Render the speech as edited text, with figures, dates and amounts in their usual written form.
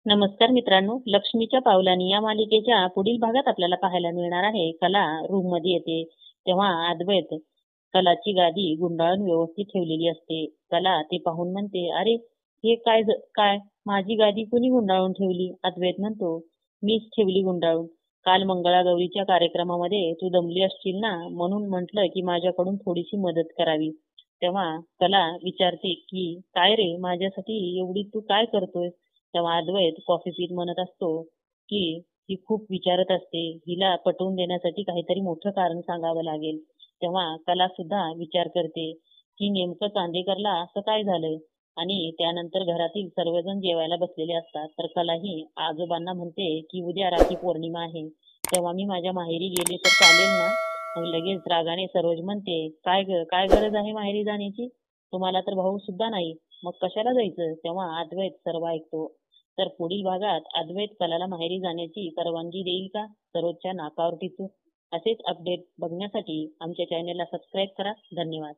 नमस्कार मित्रांनो, लक्ष्मीच्या पावलांनी या मालिकेच्या पुढील भागात आपल्याला पाहायला मिळणार आहे. कला रूम मध्ये येते तेव्हा अद्वैत कलाची गादी गुंडाळून व्यवस्थित ठेवलेली असते. कला ते पाहून म्हणते, अरे हे काय माझी गादी कुणी गुंडाळून ठेवली? अद्वैत म्हणतो, मीच ठेवली गुंडाळून. काल मंगळागौरीच्या कार्यक्रमामध्ये तू दमली असशील ना, म्हणून म्हटलं की माझ्याकडून थोडीशी मदत करावी. तेव्हा कला विचारते की काय रे, माझ्यासाठी एवढी तू काय करतोय? तेव्हा अद्वैत कॉफी पीत म्हणत असतो की ही खूप विचारत असते, हिला पटवून देण्यासाठी काहीतरी मोठं कारण सांगावं लागेल. तेव्हा कला सुद्धा विचार करते की नेमकं चांदेकरला असं काय झालंय. आणि त्यानंतर घरातील सर्वजण जेवायला बसलेले असतात. तर कलाही आजोबांना म्हणते की उद्या राखी पौर्णिमा आहे, तेव्हा मी माझ्या माहेरी गेले तर चालेल ना? मग लगेच रागाने सरोज म्हणते, काय गरज आहे माहेरी जाण्याची? तुम्हाला तर भाऊ सुद्धा नाही, मग कशाला जायचं? तेव्हा अद्वैत सर्व ऐकतो. तर पुढील भागात अद्वैत कलाला माहेरी जाण्याची परवानगी देईल का? सरोजच्या नाकावर टिचू? असेच अपडेट बघण्यासाठी आमच्या चॅनेलला सबस्क्राईब करा. धन्यवाद.